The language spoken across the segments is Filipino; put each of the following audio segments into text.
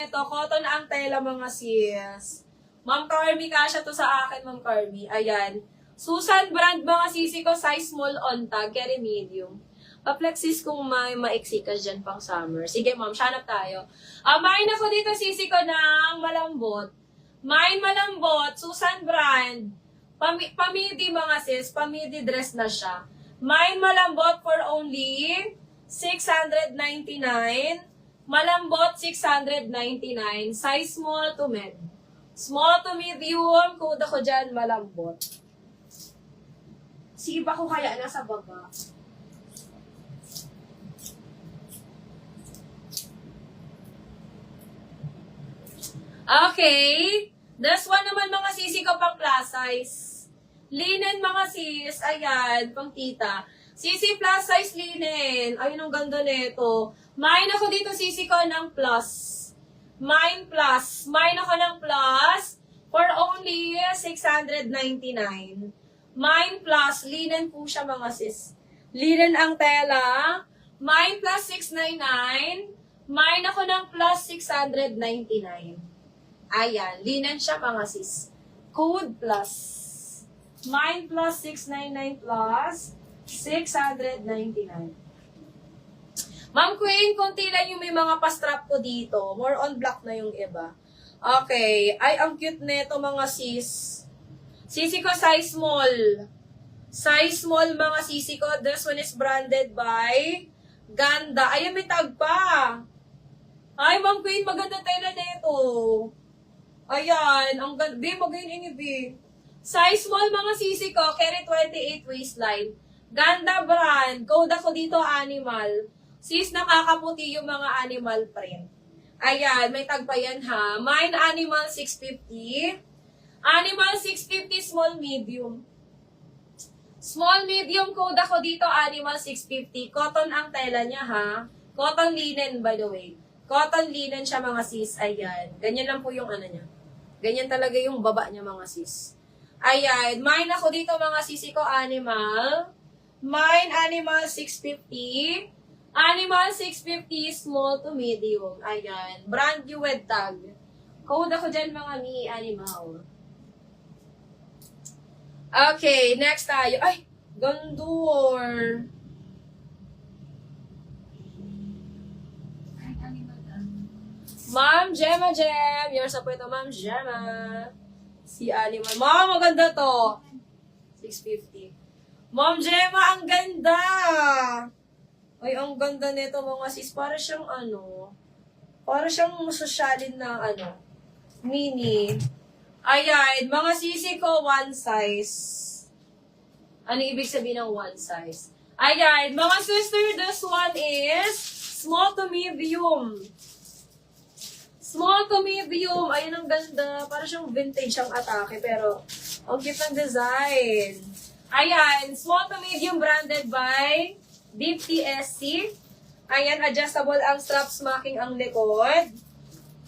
Ito, cotton ang tela mga sis. Ma'am Carmi, kasya to sa akin, Ma'am Carmi. Ayan. Susan brand mga sisi ko, size small on tag, carry medium. Pa-flexis kung may maiksi ka dyan pang summer. Sige ma'am, hanap tayo. Main ako dito sisi ko ng malambot. Main malambot, Susan brand. Pamidi mga sis, pamidi dress na siya. Main malambot for only 699. Malambot, 699. Size small to med. Small to medium, code ako dyan, malambot. Sige ba ko kaya nasa baba? Okay. This one naman mga sisi ko pang plus size. Linen mga sis, ayan, pang tita. Sisi plus size linen. Ayun ang ganda nito. Main ako dito sisi ko ng plus. Mine plus. Mine ako ng plus for only 699. Mine plus. Linen po siya mga sis. Linen ang tela. Mine plus 699. Mine ako ng plus 699. Ayan. Linen siya mga sis. Code plus. Mine plus 699 plus 699. Ma'am Queen, konti lang yung may mga pastrap ko dito. More on black na yung iba. Okay. Ay, ang cute nito mga sis. Sisi ko size small. Size small mga sisi ko. This one is branded by Ganda. Ayun, may tag pa. Ay, Ma'am Queen, maganda tela nito. Ayan, ang ganda. Be, magayon ini, be. Size small mga sisi ko. Carry 28 waistline. Ganda brand. Code ako dito, animal. Sis, nakakaputi yung mga animal print. Ayan, may tag pa yan ha. Mine animal 650. Animal 650 small medium. Small medium code ako dito, animal 650. Cotton ang tela niya ha. Cotton linen by the way. Cotton linen siya mga sis. Ayan. Ganyan lang po yung ano niya. Ganyan talaga yung baba niya mga sis. Ayan. Mine ako dito mga sisi ko, animal. Mine animal 650. Animal 650, small to medium. Ayan. Brand new with tag. Code ako dyan mga animal. Okay, next tayo. Ay, Gondor. Ma'am Gemma Gem. Yours po ito, Ma'am Gemma. Si animal. Ma'am, maganda to. 650. Ma'am Gemma, ang ganda. Ay, ang ganda nito mga sis. Para siyang para siyang sosyalin na mini. Ayan, mga sisi ko, one size. Ano ibig sabihin ng one size? Ayan, mga sister, this one is small to medium. Small to medium. Ayan, ang ganda. Para siyang vintage ang atake, pero ang cute ng design. Ayan, small to medium branded by Deep TSC. Ayan, adjustable ang strap, smacking ang likod.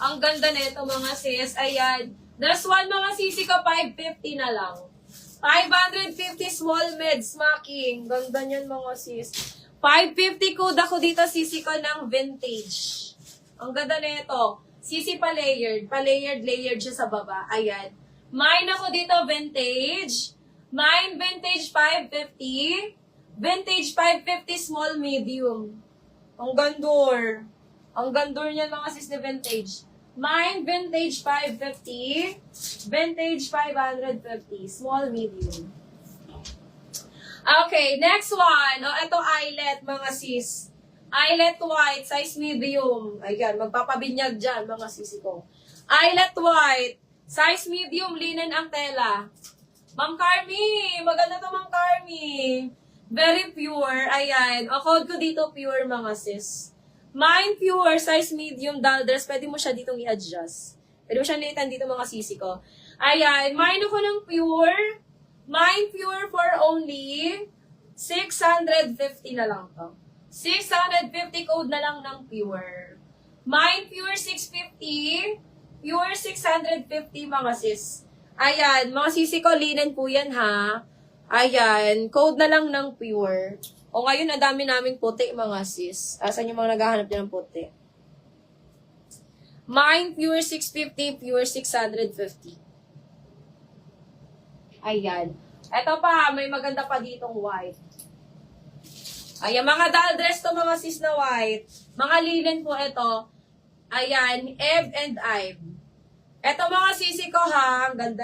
Ang ganda nito mga sis. Ayan. This one mga sisi ko, 550 na lang. 550 small med smacking. Ganda niyan mga sis. 550 code ako dito sisi ko ng vintage. Ang ganda nito. Sisi pa layered. Pa layered siya sa baba. Ayan. Mine ako dito vintage. Mine vintage 550. Vintage 550 small medium. Ang gandor. Ang gandor niyan mga sis na vintage. Mine vintage 550. Vintage 550. Small medium. Okay, next one. Ito eyelet mga sis. Eyelet white, size medium. Ayan, magpapabinyag dyan mga sisi ko. Eyelet white, size medium, linen ang tela. Ma'am Carmi, maganda to Ma'am Carmi. Very pure. Ayan. O, code ko dito, pure mga sis. Mine pure, size medium, doll dress. Pwede mo siya ditong i-adjust. Pwede mo siya liitan dito mga sisi ko. Ayan. Mine ako ng pure. Mine pure for only 650 na lang to. 650 code na lang ng pure. Mine pure 650. Pure 650 mga sis. Ayan. Mga sisi ko, linen po yan ha. Ayan, code na lang ng pure. O ngayon, ang dami naming puti, mga sis. Asan yung mga naghahanap dyan ng puti? Mine, pure 650, pure 650. Ayan. Ito pa, may maganda pa ditong white. Ayan, mga doll dress to mga sis na white. Mga linen po ito. Ayan, Eve and Ive. Ito mga sisi ko ha, ang ganda